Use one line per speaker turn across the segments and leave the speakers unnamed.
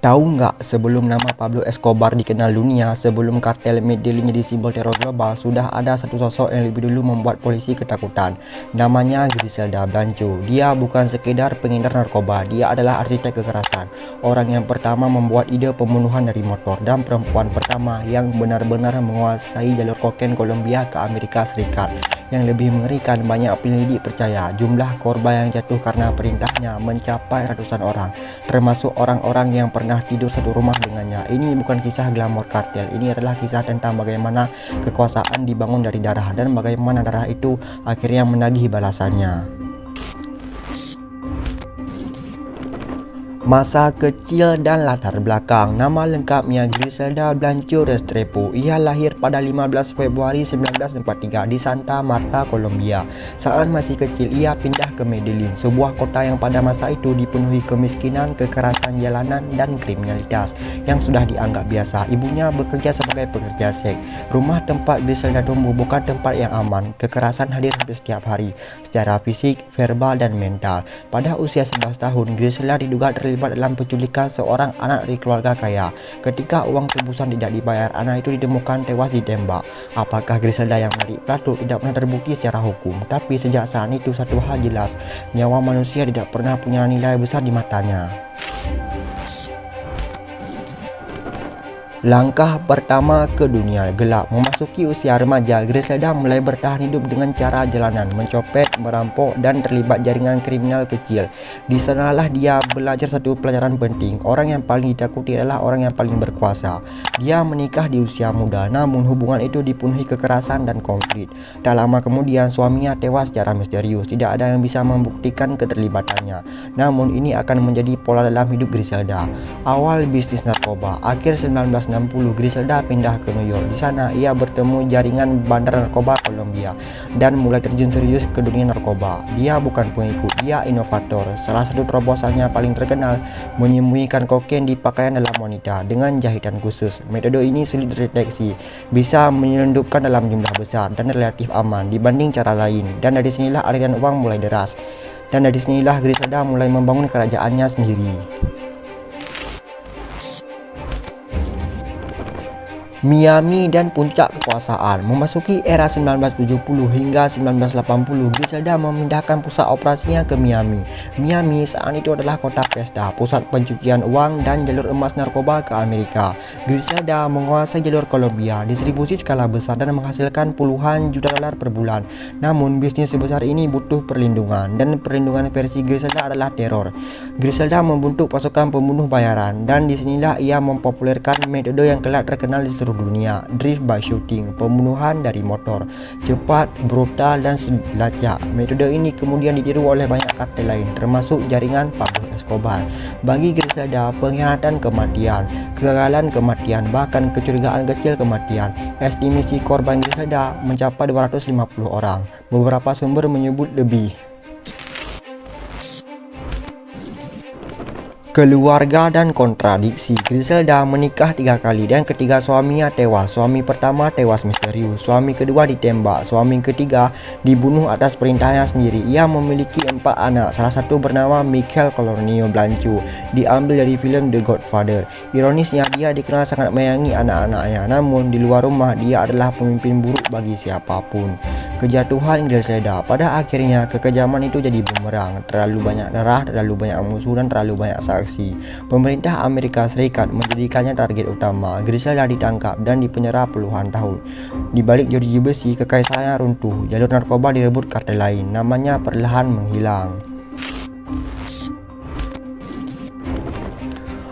Tahu nggak, sebelum nama Pablo Escobar dikenal dunia, sebelum kartel Medellin jadi simbol teror global, sudah ada satu sosok yang lebih dulu membuat polisi ketakutan. Namanya Griselda Blanco. Dia bukan sekedar pengedar narkoba, dia adalah arsitek kekerasan. Orang yang pertama membuat ide pembunuhan dari motor, dan perempuan pertama yang benar-benar menguasai jalur kokain Kolombia ke Amerika Serikat. Yang lebih mengerikan, banyak penyelidik percaya jumlah korban yang jatuh karena perintahnya mencapai ratusan orang, termasuk orang-orang yang pernah tidur satu rumah dengannya. Ini bukan kisah glamor kartel, ini adalah kisah tentang bagaimana kekuasaan dibangun dari darah dan bagaimana darah itu akhirnya menagih balasannya. Masa kecil dan latar belakang. Nama lengkapnya Griselda Blanco Restrepo. Ia lahir pada 15 Februari 1943 di Santa Marta, Kolombia. Saat masih kecil, ia pindah ke Medellin, sebuah kota yang pada masa itu dipenuhi kemiskinan, kekerasan jalanan, dan kriminalitas yang sudah dianggap biasa. Ibunya bekerja sebagai pekerja seks. Rumah tempat Griselda tumbuh bukan tempat yang aman. Kekerasan hadir hampir setiap hari, secara fisik, verbal, dan mental. Pada usia 11 tahun, Griselda diduga terlibat dalam penculikan seorang anak dari keluarga kaya. Ketika uang tebusan tidak dibayar, anak itu ditemukan tewas ditembak. Apakah Griselda yang menjadi pelaku tidak pernah terbukti secara hukum, tapi sejak saat itu satu hal jelas, nyawa manusia tidak pernah punya nilai besar di matanya. Langkah pertama ke dunia gelap. Memasuki usia remaja, Griselda mulai bertahan hidup dengan cara jalanan, mencopet, merampok, dan terlibat jaringan kriminal kecil. Di sanalah dia belajar satu pelajaran penting. Orang yang paling ditakuti adalah orang yang paling berkuasa. Dia menikah di usia muda, namun hubungan itu dipenuhi kekerasan dan konflik. Tak lama kemudian, suaminya tewas secara misterius. Tidak ada yang bisa membuktikan keterlibatannya. Namun ini akan menjadi pola dalam hidup Griselda. Awal bisnis narkoba. Akhir 1960, Griselda pindah ke New York. Di sana ia bertemu jaringan bandar narkoba Kolombia dan mulai terjun serius ke dunia narkoba. Dia bukan pengikut, dia inovator. Salah satu terobosannya paling terkenal, menyembunyikan kokain di pakaian dalam wanita dengan jahitan khusus. Metode ini sulit dideteksi, bisa menyelundupkan dalam jumlah besar dan relatif aman dibanding cara lain. Dan dari sinilah aliran uang mulai deras. Dan dari sinilah Griselda mulai membangun kerajaannya sendiri. Miami dan puncak kekuasaan. Memasuki era 1970 hingga 1980, Griselda memindahkan pusat operasinya ke Miami. Miami saat itu adalah kota pesta, pusat pencucian uang dan jalur emas narkoba ke Amerika. Griselda menguasai jalur Kolombia, distribusi skala besar dan menghasilkan puluhan juta dolar per bulan. Namun bisnis sebesar ini butuh perlindungan, dan perlindungan versi Griselda adalah teror. Griselda membentuk pasukan pembunuh bayaran, dan disinilah ia mempopulerkan metode yang kelak terkenal di seluruh dunia, drive by shooting, pembunuhan dari motor, cepat, brutal, dan lacak. Metode ini kemudian ditiru oleh banyak kartel lain, termasuk jaringan Pablo Escobar. Bagi Griselda, pengkhianatan kematian, kegagalan kematian, bahkan kecurigaan kecil kematian. Estimasi korban Griselda mencapai 250 orang. Beberapa sumber menyebut lebih. Keluarga dan kontradiksi. Griselda menikah 3 kali dan ketiga suaminya tewas. Suami pertama tewas misterius, suami kedua ditembak, suami ketiga dibunuh atas perintahnya sendiri. Ia memiliki 4 anak, salah satu bernama Michael Colornio Blanco, diambil dari film The Godfather. Ironisnya, dia dikenal sangat menyayangi anak-anaknya, namun di luar rumah dia adalah pemimpin buruk bagi siapapun. Kejatuhan Griselda. Pada akhirnya kekejaman itu jadi bumerang. Terlalu banyak darah, terlalu banyak musuh, dan terlalu banyak saksi. Pemerintah Amerika Serikat menjadikannya target utama. Griselda ditangkap dan dipenjara puluhan tahun. Di balik jeruji besi, kekaisarannya runtuh. Jalur narkoba direbut kartel lain. Namanya perlahan menghilang.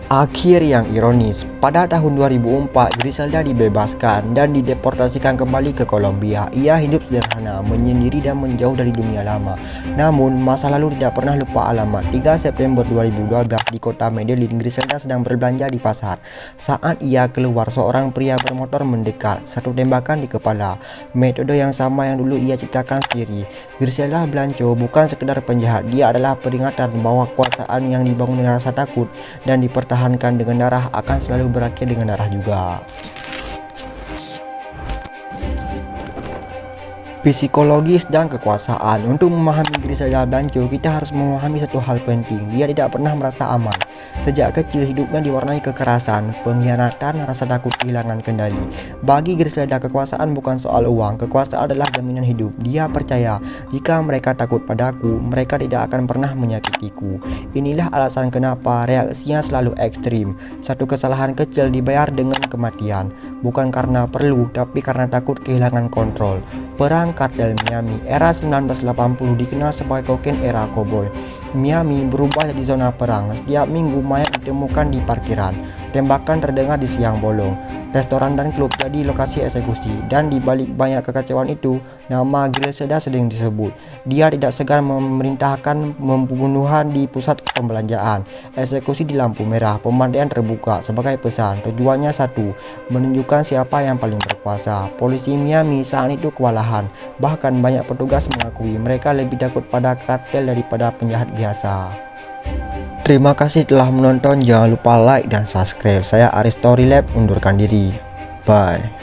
Akhir yang ironis, pada tahun 2004 Griselda dibebaskan dan dideportasikan kembali ke Kolombia. Ia hidup sederhana, menyendiri dan menjauh dari dunia lama. Namun masa lalu tidak pernah lupa alamat. 3 September 2012 di kota Medellin, Griselda sedang berbelanja di pasar. Saat ia keluar, seorang pria bermotor mendekat, satu tembakan di kepala. Metode yang sama yang dulu ia ciptakan sendiri. Griselda Blanco bukan sekedar penjahat, dia adalah peringatan bahwa kekuasaan yang dibangun dengan rasa takut dan dipertahankan dengan darah akan selalu berakhir dengan darah juga. Psikologis dan kekuasaan. Untuk memahami Griselda Blanco, kita harus memahami satu hal penting. Dia tidak pernah merasa aman. Sejak kecil hidupnya diwarnai kekerasan, pengkhianatan, rasa takut kehilangan kendali. Bagi Griselda, kekuasaan bukan soal uang, kekuasaan adalah jaminan hidup. Dia percaya, jika mereka takut padaku, mereka tidak akan pernah menyakitiku. Inilah alasan kenapa reaksinya selalu ekstrim. Satu kesalahan kecil dibayar dengan kematian, bukan karena perlu, tapi karena takut kehilangan kontrol. Perang Kartel Miami era 1980 dikenal sebagai kokain era koboi. Miami berubah jadi zona perang. Setiap minggu mayat ditemukan di parkiran. Tembakan terdengar di siang bolong. Restoran dan klub jadi lokasi eksekusi. Dan di balik banyak kekacauan itu, nama Griselda sering disebut. Dia tidak segan memerintahkan pembunuhan di pusat pembelanjaan, eksekusi di lampu merah, pemandian terbuka sebagai pesan. Tujuannya satu, menunjukkan siapa yang paling berkuasa. Polisi Miami saat itu kewalahan. Bahkan banyak petugas mengakui mereka lebih takut pada kartel daripada penjahat biasa. Terima kasih telah menonton, jangan lupa like dan subscribe. Saya Aris Story Lab undurkan diri. Bye.